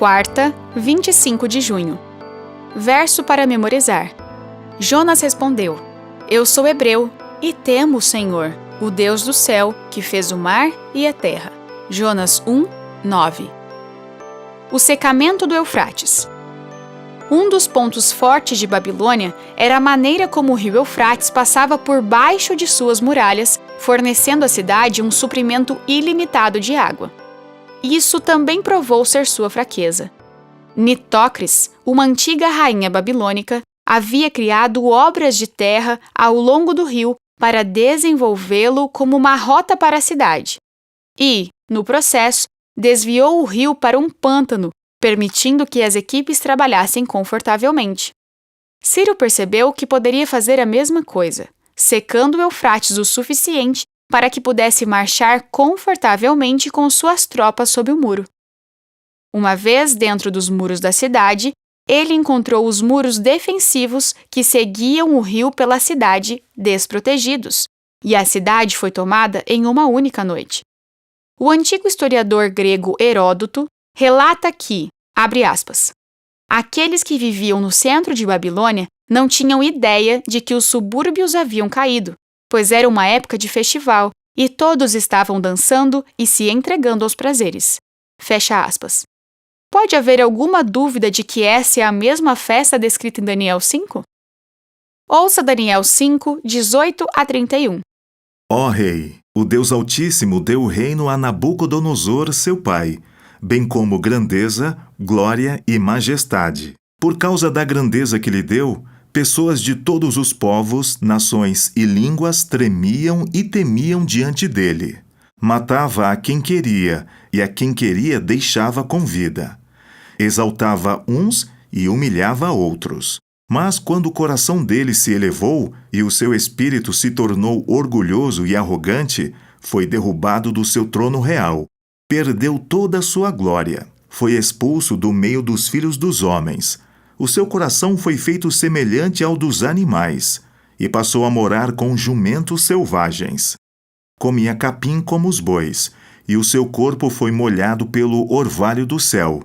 Quarta, 25 de junho. Verso para memorizar. Jonas respondeu: Eu sou hebreu e temo o Senhor, o Deus do céu, que fez o mar e a terra. Jonas 1, 9. O secamento do Eufrates. Um dos pontos fortes de Babilônia era a maneira como o rio Eufrates passava por baixo de suas muralhas, fornecendo à cidade um suprimento ilimitado de água. Isso também provou ser sua fraqueza. Nitócris, uma antiga rainha babilônica, havia criado obras de terra ao longo do rio para desenvolvê-lo como uma rota para a cidade. E, no processo, desviou o rio para um pântano, permitindo que as equipes trabalhassem confortavelmente. Ciro percebeu que poderia fazer a mesma coisa, secando o Eufrates o suficiente para que pudesse marchar confortavelmente com suas tropas sob o muro. Uma vez dentro dos muros da cidade, ele encontrou os muros defensivos que seguiam o rio pela cidade desprotegidos, e a cidade foi tomada em uma única noite. O antigo historiador grego Heródoto relata que, abre aspas, aqueles que viviam no centro de Babilônia não tinham ideia de que os subúrbios haviam caído, pois era uma época de festival e todos estavam dançando e se entregando aos prazeres. Fecha aspas. Pode haver alguma dúvida de que essa é a mesma festa descrita em Daniel 5? Ouça Daniel 5, 18 a 31. Ó rei, o Deus Altíssimo deu o reino a Nabucodonosor, seu pai, bem como grandeza, glória e majestade. Por causa da grandeza que lhe deu, pessoas de todos os povos, nações e línguas tremiam e temiam diante dele. Matava a quem queria, e a quem queria deixava com vida. Exaltava uns e humilhava outros. Mas quando o coração dele se elevou e o seu espírito se tornou orgulhoso e arrogante, foi derrubado do seu trono real. Perdeu toda a sua glória. Foi expulso do meio dos filhos dos homens. O seu coração foi feito semelhante ao dos animais, e passou a morar com jumentos selvagens. Comia capim como os bois, e o seu corpo foi molhado pelo orvalho do céu,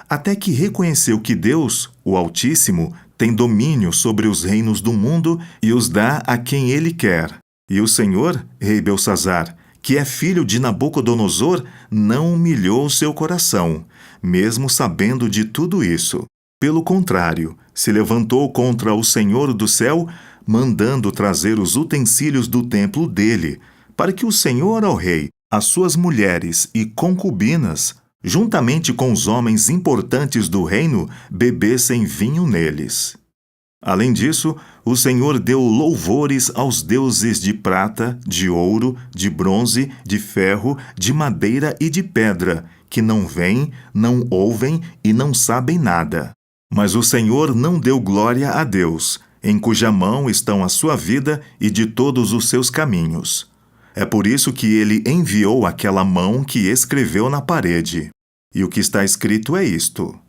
até que reconheceu que Deus, o Altíssimo, tem domínio sobre os reinos do mundo e os dá a quem ele quer. E o Senhor, rei Belsazar, que é filho de Nabucodonosor, não humilhou seu coração, mesmo sabendo de tudo isso. Pelo contrário, se levantou contra o Senhor do céu, mandando trazer os utensílios do templo dele, para que o Senhor, ó rei, as suas mulheres e concubinas, juntamente com os homens importantes do reino, bebessem vinho neles. Além disso, o Senhor deu louvores aos deuses de prata, de ouro, de bronze, de ferro, de madeira e de pedra, que não veem, não ouvem e não sabem nada. Mas o Senhor não deu glória a Deus, em cuja mão estão a sua vida e de todos os seus caminhos. É por isso que ele enviou aquela mão que escreveu na parede. E o que está escrito é isto: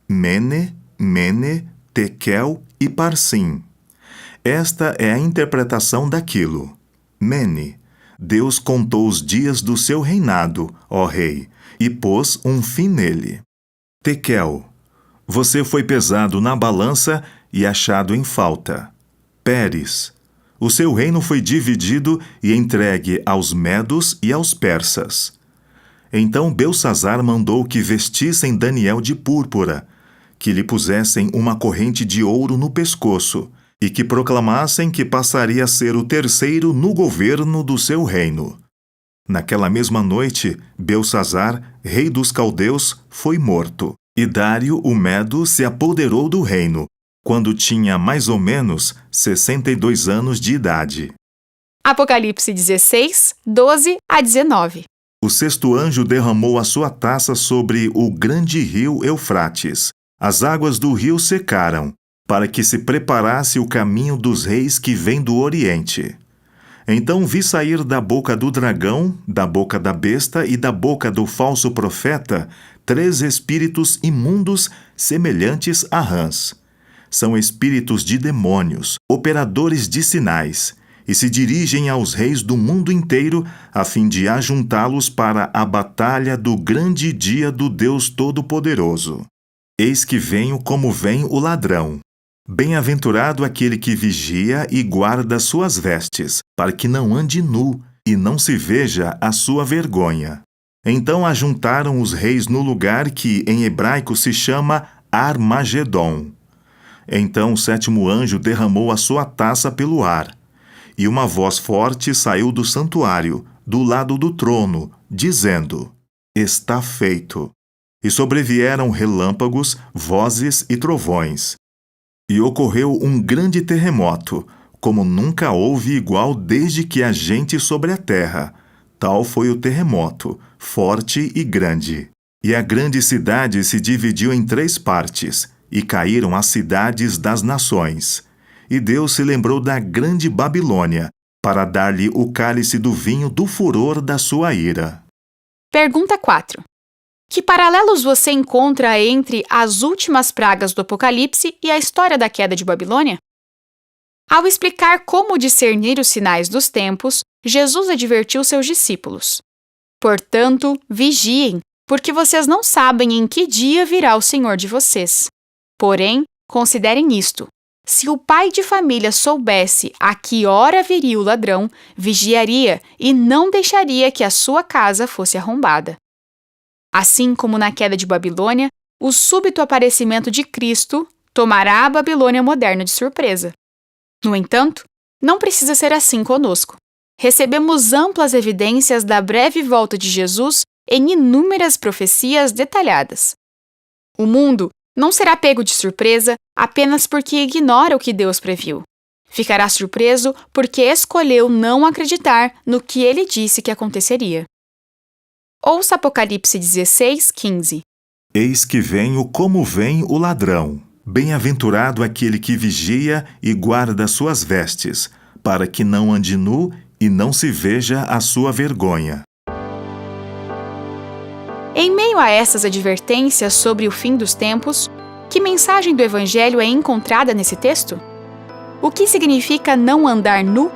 Mene, Mene, Tekel e Parsim. Esta é a interpretação daquilo. Mene, Deus contou os dias do seu reinado, ó rei, e pôs um fim nele. Tekel, você foi pesado na balança e achado em falta. Pérez, o seu reino foi dividido e entregue aos medos e aos persas. Então Belsazar mandou que vestissem Daniel de púrpura, que lhe pusessem uma corrente de ouro no pescoço e que proclamassem que passaria a ser o terceiro no governo do seu reino. Naquela mesma noite, Belsazar, rei dos caldeus, foi morto, e Dário o Medo se apoderou do reino, quando tinha mais ou menos 62 anos de idade. Apocalipse 16, 12 a 19. O sexto anjo derramou a sua taça sobre o grande rio Eufrates. As águas do rio secaram, para que se preparasse o caminho dos reis que vêm do Oriente. Então vi sair da boca do dragão, da boca da besta e da boca do falso profeta 3 espíritos imundos semelhantes a rãs. São espíritos de demônios, operadores de sinais, e se dirigem aos reis do mundo inteiro a fim de ajuntá-los para a batalha do grande dia do Deus Todo-Poderoso. Eis que venho como vem o ladrão. Bem-aventurado aquele que vigia e guarda suas vestes, para que não ande nu e não se veja a sua vergonha. Então ajuntaram os reis no lugar que em hebraico se chama Armagedon. Então o sétimo anjo derramou a sua taça pelo ar, e uma voz forte saiu do santuário, do lado do trono, dizendo: Está feito. E sobrevieram relâmpagos, vozes e trovões. E ocorreu um grande terremoto, como nunca houve igual desde que há gente sobre a terra. Tal foi o terremoto, forte e grande. E a grande cidade se dividiu em 3 partes, e caíram as cidades das nações. E Deus se lembrou da grande Babilônia, para dar-lhe o cálice do vinho do furor da sua ira. Pergunta 4. Que paralelos você encontra entre as últimas pragas do Apocalipse e a história da queda de Babilônia? Ao explicar como discernir os sinais dos tempos, Jesus advertiu seus discípulos: Portanto, vigiem, porque vocês não sabem em que dia virá o Senhor de vocês. Porém, considerem isto: se o pai de família soubesse a que hora viria o ladrão, vigiaria e não deixaria que a sua casa fosse arrombada. Assim como na queda de Babilônia, o súbito aparecimento de Cristo tomará a Babilônia moderna de surpresa. No entanto, não precisa ser assim conosco. Recebemos amplas evidências da breve volta de Jesus em inúmeras profecias detalhadas. O mundo não será pego de surpresa apenas porque ignora o que Deus previu. Ficará surpreso porque escolheu não acreditar no que ele disse que aconteceria. Ouça Apocalipse 16:15. Eis que venho como vem o ladrão. Bem-aventurado aquele que vigia e guarda suas vestes, para que não ande nu e não se veja a sua vergonha. Em meio a essas advertências sobre o fim dos tempos, que mensagem do Evangelho é encontrada nesse texto? O que significa não andar nu?